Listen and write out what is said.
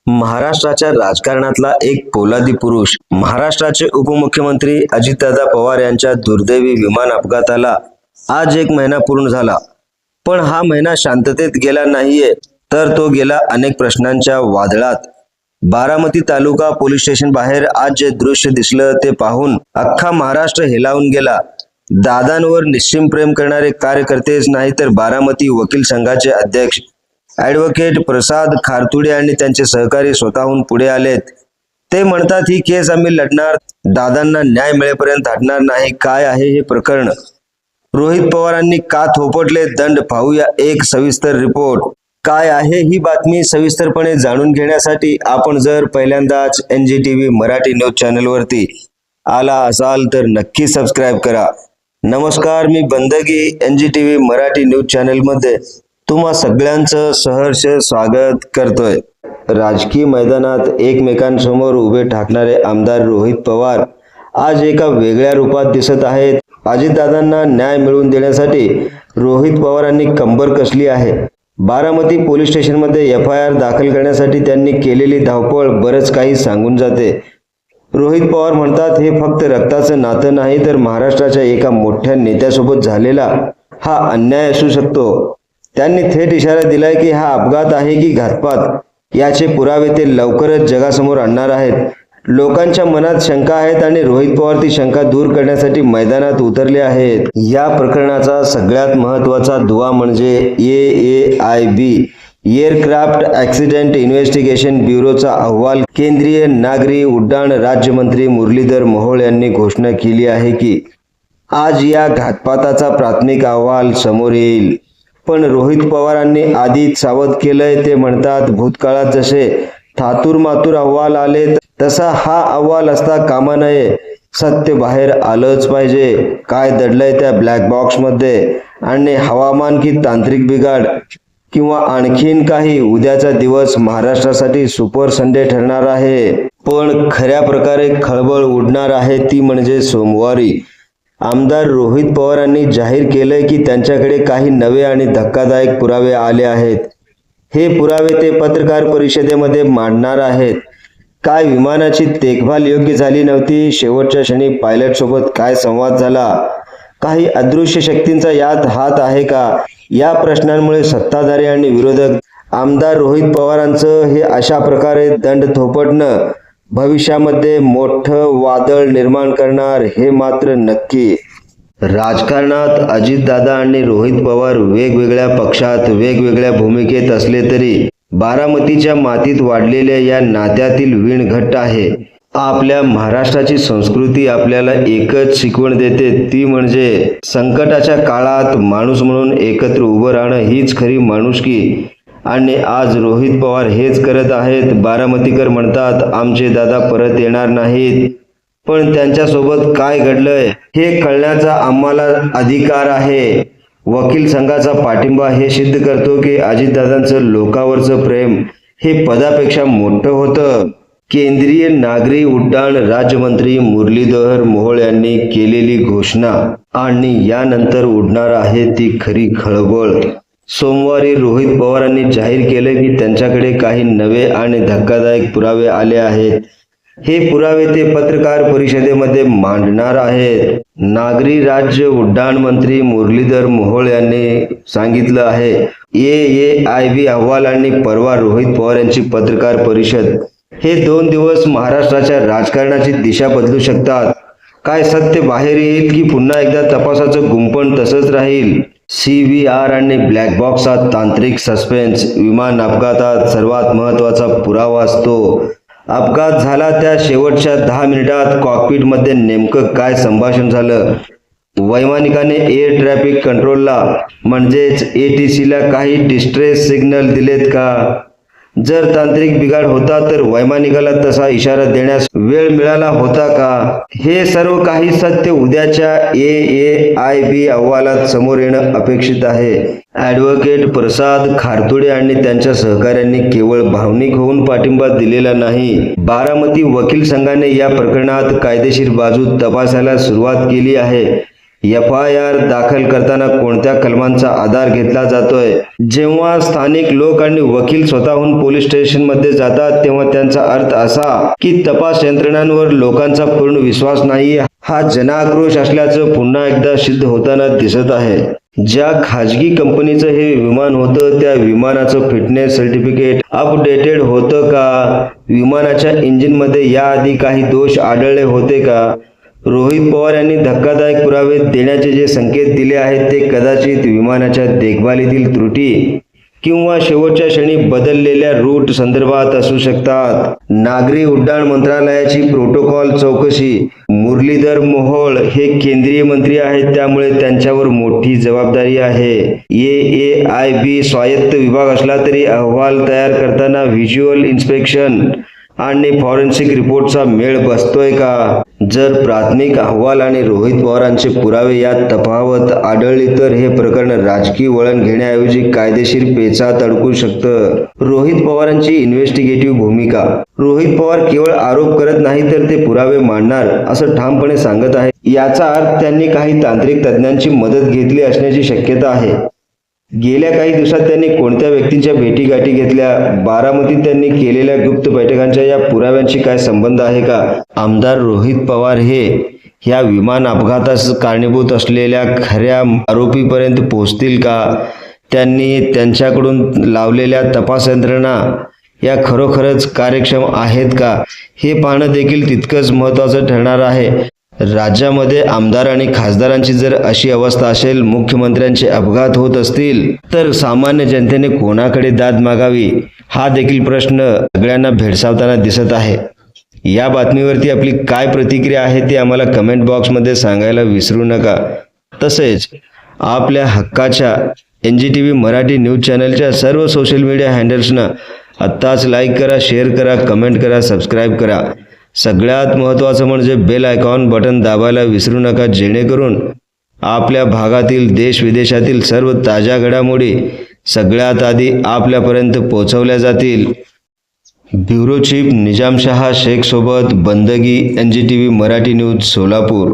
महाराष्ट्राच्या राजकारणातला एक पोलादी पुरुष, महाराष्ट्राचे उपमुख्यमंत्री अजितदादा पवार यांच्या दुर्दैवी विमान अपघाताला आज 1 महिना पूर्ण झाला. पण हा महिना शांततेत गेला नाहीये, तर तो गेला अनेक प्रश्नांच्या वादळात. बारामती तालुका पोलीस स्टेशन बाहेर आज जे दृश्य दिसलं ते पाहून अख्खा महाराष्ट्र हेलावून गेला. दादांवर निश्चिम प्रेम करणारे कार्यकर्तेच नाही तर बारामती वकील संघाचे अध्यक्ष ॲडव्होकेट प्रसाद खारतुडे आणि त्यांचे सहकारी स्वतःहून पुढे आलेत. ते म्हणतात ही केस आम्ही लढणार, दादांना न्याय मिळेपर्यंत हटणार नाही. काय आहे हे प्रकरण? रोहित पवारांनी का थोपटले दंड? पाहूया एक सविस्तर रिपोर्ट. काय आहे ही बातमी सविस्तरपणे जाणून घेण्यासाठी आपण जर पहिल्यांदाच NGTV मराठी न्यूज चॅनलवरती आला असाल तर नक्की सबस्क्राईब करा. नमस्कार, मी बंदगी NGTV मराठी न्यूज चॅनलमध्ये तुम्हा सगळ्यांचं सहर्ष स्वागत करतोय. राजकीय मैदानात एकमेकांसमोर उभे ठाकणारे आमदार रोहित पवार आज एका वेगळ्या रूपात दिसत आहेत. अजितदादांना न्याय मिळवून देण्यासाठी रोहित पवारांनी कंबर कसली आहे. बारामती पोलीस स्टेशनमध्ये FIR दाखल करण्यासाठी त्यांनी केलेली धावपळ बरंच काही सांगून जाते. रोहित पवार म्हणतात हे फक्त रक्ताचं नातं नाही तर महाराष्ट्राच्या एका मोठ्या नेत्यासोबत झालेला हा अन्याय असू शकतो. त्यांनी थेट इशारा दिलाय की हा अपघात आहे की घातपात याचे पुरावे ते लवकरच जगासमोर आणणार आहेत. लोकांच्या मनात शंका आहेत आणि रोहित पवार ती शंका दूर करण्यासाठी मैदानात उतरले आहेत. या प्रकरणाचा सगळ्यात महत्त्वाचा दुवा म्हणजे AAIB एअरक्राफ्ट ॲक्सिडेंट इन्व्हेस्टिगेशन ब्युरोचा अहवाल. केंद्रीय नागरी उड्डाण राज्यमंत्री मुरलीधर मोहोळ यांनी घोषणा केली आहे की आज या घातपाताचा प्राथमिक अहवाल समोर येईल. पण रोहित पवारांनी आधीच सावध केलंय. ते म्हणतात भूतकाळात जसे थातूर मातूर अहवाल आले तसा हा अहवाल असता कामा नये. सत्य बाहेर आलंच पाहिजे. काय दडलंय त्या ब्लॅक बॉक्स मध्ये आणि हवामान की तांत्रिक बिघाड किंवा आणखीन काही. उद्याचा दिवस महाराष्ट्रासाठी सुपर संडे ठरणार आहे. पण खऱ्या प्रकारे खळबळ उडणार आहे ती म्हणजे सोमवारी. आमदार रोहित पवारांनी जाहीर केलंय की त्यांच्याकडे काही नवे आणि धक्कादायक पुरावे आले आहेत. हे पुरावे ते पत्रकार परिषदेमध्ये मांडणार आहेत. काय विमानाची देखभाल योग्य झाली नव्हती? शेवटच्या क्षणी पायलट सोबत काय संवाद झाला? काही अदृश्य शक्तींचा यात हात आहे का? या प्रश्नांमुळे सत्ताधारी आणि विरोधक आमदार रोहित पवारांचं हे अशा प्रकारे दंड थोपटणं भविष्यामध्ये मोठं वादळ निर्माण करणार हे मात्र नक्की. राजकारणात अजितदादा आणि रोहित पवार वेगवेगळ्या पक्षात वेगवेगळ्या भूमिकेत असले तरी बारामतीच्या मातीत वाढलेल्या या नात्यातील वीण घट्ट आहे. आपल्या महाराष्ट्राची संस्कृती आपल्याला एकच शिकवण देते, ती म्हणजे संकटाच्या काळात माणूस म्हणून एकत्र उभं राहणं हीच खरी माणुसकी. आणि आज रोहित पवार हेच करत आहेत. बारामतीकर म्हणतात आमचे दादा परत येणार नाहीत, पण त्यांच्यासोबत काय घडलंय हे कळण्याचा आम्हाला अधिकार आहे. वकील संघाचा पाठिंबा हे सिद्ध करतो की अजितदादांचं लोकांवरचं प्रेम हे पदापेक्षा मोठं होतं. केंद्रीय नागरी उड्डाण राज्यमंत्री मुरलीधर मोहोळ यांनी केलेली घोषणा आणि यानंतर उडणार आहे ती खरी खळबळ. सोमवारी रोहित पवारांनी जाहीर केले की त्यांच्याकडे काही नवे आणि धक्कादायक पुरावे आले आहेत. हे पुरावे ते पत्रकार परिषदेमध्ये मांडणार आहेत. नागरी राज्य उड्डाण मंत्री मुरलीधर मोहोळ यांनी सांगितलं आहे AAIB अहवाल आणि परवा रोहित पवार यांची पत्रकार परिषद हे 2 दिवस महाराष्ट्राच्या राजकारणाची दिशा बदलू शकतात. काय सत्य बाहेर येईल की पुन्हा एकदा तपासाचं गुंफण तसंच राहील? CVR आणि ब्लॅक बॉक्सात तांत्रिक सस्पेन्स. विमान अपघातात सर्वात महत्त्वाचा पुरावा असतो अपघात झाला त्या शेवटच्या 10 मिनिटात कॉकपिटमध्ये नेमकं काय संभाषण झालं. वैमानिकाने एअर ट्रॅफिक कंट्रोलला म्हणजेच ATCला काही डिस्ट्रेस सिग्नल दिलेत का? जर तांत्रिक बिघाड होता तर वैमानिकाला तसा इशारा देण्यास वेळ मिळाला होता का? हे सर्व काही सत्य उद्याच्या AAIB अहवालात समोर येणं अपेक्षित आहे. ॲडव्होकेट प्रसाद खारतुडे आणि त्यांच्या सहकाऱ्यांनी केवळ भावनिक होऊन पाठिंबा दिलेला नाही. बारामती वकील संघाने या प्रकरणात कायदेशीर बाजू तपासायला सुरुवात केली आहे. FIR दाखल करताना कोणत्या कलमांचा आधार घेतला जातोय? जेव्हा स्थानिक लोक आणि वकील स्वतःहून पोलीस स्टेशनमध्ये जातात तेव्हा त्यांचा अर्थ असा की तपास यंत्रणांवर लोकांचा पूर्ण विश्वास नाही, हा जनाक्रोश असल्याचं पुन्हा एकदा सिद्ध होताना दिसत आहे. ज्या खाजगी कंपनीचं हे विमान होतं त्या विमानाचं फिटनेस सर्टिफिकेट अपडेटेड होतं का? विमानाच्या इंजिनमध्ये याआधी काही दोष आढळले होते का? रोहित पवार यांनी धक्कादायक पुरावे देण्याचे जे संकेत दिले आहेत ते कदाचित विमानाच्या देखभालीतील त्रुटी किंवा शेवटच्या क्षणी बदललेल्या रूट संदर्भात असू शकतात. नागरी उड्डाण मंत्रालयाची प्रोटोकॉल चौकशी. मुरलीधर मोहोळ हे केंद्रीय मंत्री आहेत, त्यामुळे त्यांच्यावर मोठी जबाबदारी आहे. AAIB स्वायत्त विभाग असला तरी अहवाल तयार करताना व्हिज्युअल इन्स्पेक्शन आणि फॉरेन्सिक रिपोर्टचा मेळ बसतोय का? जर प्राथमिक अहवाल आणि रोहित पवारांचे पुरावे यात तफावत आढळली तर हे प्रकरण राजकीय वळण घेण्याऐवजी कायदेशीर पेचात अडकू शकतं. रोहित पवारांची इन्व्हेस्टिगेटिव्ह भूमिका. रोहित पवार केवळ आरोप करत नाही तर ते पुरावे मांडणार असं ठामपणे सांगत आहे. याचा अर्थ त्यांनी काही तांत्रिक तज्ज्ञांची मदत घेतली असण्याची शक्यता आहे. गेल्या काही दिवसात त्यांनी कोणत्या व्यक्तींच्या भेटीगाठी घेतल्या? बारामतीत त्यांनी केलेल्या गुप्त बैठकांच्या या पुराव्यांशी काय संबंध आहे का? आमदार रोहित पवार हे ह्या विमान अपघातास कारणीभूत असलेल्या खऱ्या आरोपीपर्यंत पोहोचतील का? त्यांनी त्यांच्याकडून लावलेल्या तपास यंत्रणा या खरोखरच कार्यक्षम आहेत का? हे पाहणं देखील तितकंच महत्त्वाचं ठरणार आहे. राज्यामध्ये आमदार आणि खासदारांची जर अशी अवस्था असेल, मुख्यमंत्र्यांचे अपघात होत असतील, तर सामान्य जनतेने कोणाकडे दाद मागावी हा देखील प्रश्न सगळ्यांना भेडसावताना दिसत आहे. या बातमीवरती आपली काय प्रतिक्रिया आहे ते आम्हाला कमेंट बॉक्समध्ये सांगायला विसरू नका. तसेच आपल्या हक्काच्या NGTV मराठी न्यूज चॅनलच्या सर्व सोशल मीडिया हँडल्सना आत्ताच लाईक करा, शेअर करा, कमेंट करा, सबस्क्राईब करा. सगळ्यात महत्त्वाचं म्हणजे बेल आयकॉन बटन दाबायला विसरू नका, जेणेकरून आपल्या भागातील देश विदेशातील सर्व ताज्या घडामोडी सगळ्यात आधी आपल्यापर्यंत पोहोचवल्या जातील. ब्युरो चीफ निजामशहा शेख सोबत बंदगी, NGTV मराठी न्यूज सोलापूर.